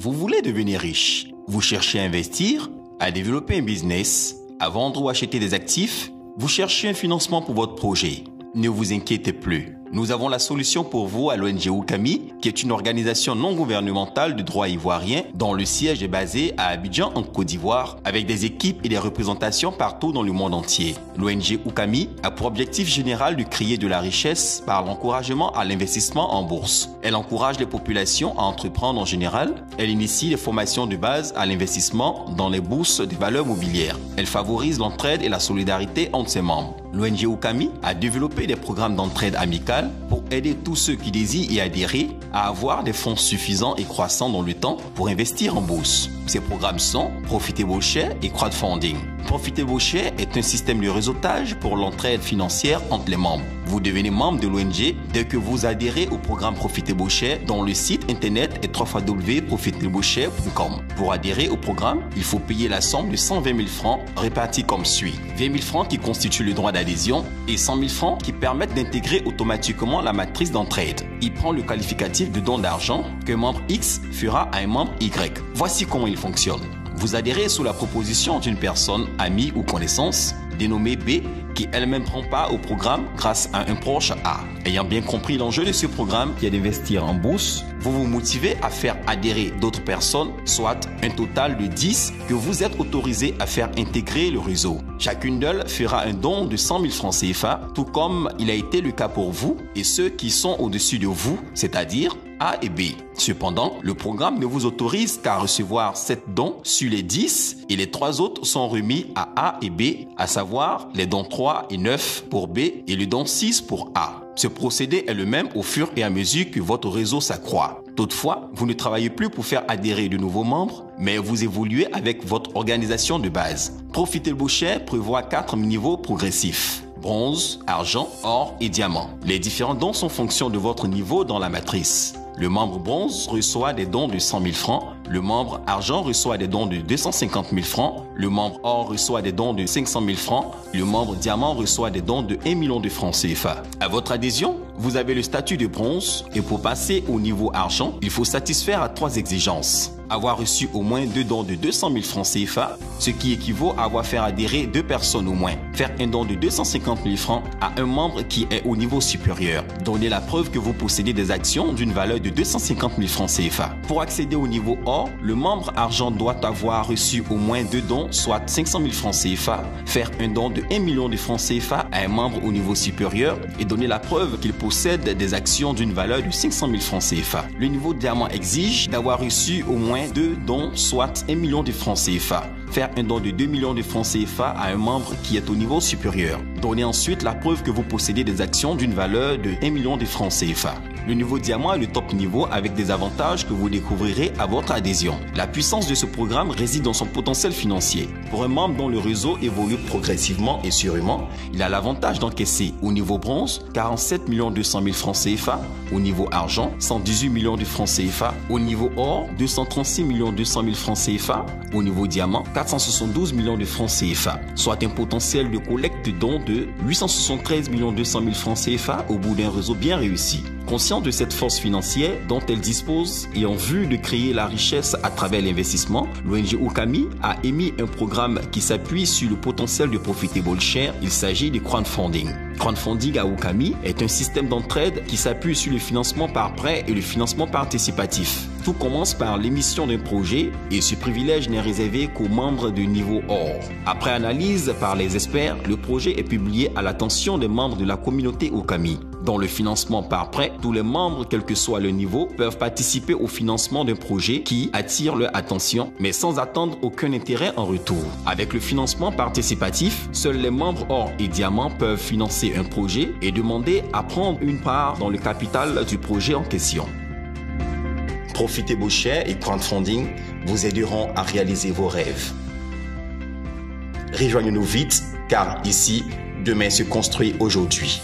Vous voulez devenir riche? Vous cherchez à investir, à développer un business, à vendre ou acheter des actifs? Vous cherchez un financement pour votre projet? Ne vous inquiétez plus. Nous avons la solution pour vous à l'ONG Oukami, qui est une organisation non gouvernementale de droit ivoirien dont le siège est basé à Abidjan en Côte d'Ivoire, avec des équipes et des représentations partout dans le monde entier. L'ONG Oukami a pour objectif général de créer de la richesse par l'encouragement à l'investissement en bourse. Elle encourage les populations à entreprendre en général. Elle initie les formations de base à l'investissement dans les bourses des valeurs mobilières. Elle favorise l'entraide et la solidarité entre ses membres. L'ONG Oukami a développé des programmes d'entraide amicale pour aider tous ceux qui désirent y adhérer à avoir des fonds suffisants et croissants dans le temps pour investir en bourse. Ces programmes sont Profitable Share et Crowdfunding. Profitable Share est un système de réseautage pour l'entraide financière entre les membres. Vous devenez membre de l'ONG dès que vous adhérez au programme Profitable Share dont le site internet est www.profitableshare.com. Pour adhérer au programme, il faut payer la somme de 120 000 francs répartis comme suit. 20 000 francs qui constituent le droit d'adhésion et 100 000 francs qui permettent d'intégrer automatiquement la matrice d'entraide. Il prend le qualificatif de don d'argent qu'un membre X fera à un membre Y. Voici comment il fonctionne. Vous adhérez sous la proposition d'une personne, amie ou connaissance, dénommée B, qui elle-même prend part au programme grâce à un proche A. Ayant bien compris l'enjeu de ce programme qui est d'investir en bourse, vous vous motivez à faire adhérer d'autres personnes, soit un total de 10 que vous êtes autorisé à faire intégrer le réseau. Chacune d'elles fera un don de 100 000 francs CFA, tout comme il a été le cas pour vous et ceux qui sont au-dessus de vous, c'est-à-dire A et B. Cependant, le programme ne vous autorise qu'à recevoir 7 dons sur les 10 et les 3 autres sont remis à A et B, à savoir les dons 3 et 9 pour B et le don 6 pour A. Ce procédé est le même au fur et à mesure que votre réseau s'accroît. Toutefois, vous ne travaillez plus pour faire adhérer de nouveaux membres, mais vous évoluez avec votre organisation de base. Profitable Share prévoit 4 niveaux progressifs: bronze, argent, or et diamant. Les différents dons sont en fonction de votre niveau dans la matrice. Le membre bronze reçoit des dons de 100 000 francs, le membre argent reçoit des dons de 250 000 francs, le membre or reçoit des dons de 500 000 francs, le membre diamant reçoit des dons de 1 million de francs CFA. À votre adhésion, vous avez le statut de bronze et pour passer au niveau argent, il faut satisfaire à 3 exigences. Avoir reçu au moins 2 dons de 200 000 francs CFA, ce qui équivaut à avoir fait adhérer 2 personnes au moins. Faire un don de 250 000 francs à un membre qui est au niveau supérieur. Donner la preuve que vous possédez des actions d'une valeur de 250 000 francs CFA. Pour accéder au niveau or, le membre argent doit avoir reçu au moins 2 dons, soit 500 000 francs CFA. Faire un don de 1 million de francs CFA à un membre au niveau supérieur et donner la preuve qu'il possède des actions d'une valeur de 500 000 francs CFA. Le niveau diamant exige d'avoir reçu au moins 2 dons, soit 1 million de francs CFA. Faire un don de 2 millions de francs CFA à un membre qui est au niveau supérieur. Donnez ensuite la preuve que vous possédez des actions d'une valeur de 1 million de francs CFA. Le niveau diamant est le top niveau avec des avantages que vous découvrirez à votre adhésion. La puissance de ce programme réside dans son potentiel financier. Pour un membre dont le réseau évolue progressivement et sûrement, il a l'avantage d'encaisser au niveau bronze 47 200 000 francs CFA, au niveau argent 118 millions de francs CFA, au niveau or 236 200 000 francs CFA, au niveau diamant 472 millions de francs CFA, soit un potentiel de collecte de dons de 873 200 000 francs CFA au bout d'un réseau bien réussi. Conscient de cette force financière dont elle dispose et en vue de créer la richesse à travers l'investissement, l'ONG Oukami a émis un programme qui s'appuie sur le potentiel de Profitable Share. Il s'agit de crowdfunding. Crowdfunding à Oukami est un système d'entraide qui s'appuie sur le financement par prêt et le financement participatif. Tout commence par l'émission d'un projet et ce privilège n'est réservé qu'aux membres de niveau or. Après analyse par les experts, le projet est publié à l'attention des membres de la communauté Oukami. Dans le financement par prêt, tous les membres, quel que soit le niveau, peuvent participer au financement d'un projet qui attire leur attention, mais sans attendre aucun intérêt en retour. Avec le financement participatif, seuls les membres or et diamant peuvent financer un projet et demander à prendre une part dans le capital du projet en question. Profitable Share et crowdfunding vous aideront à réaliser vos rêves. Rejoignez-nous vite, car ici, demain se construit aujourd'hui.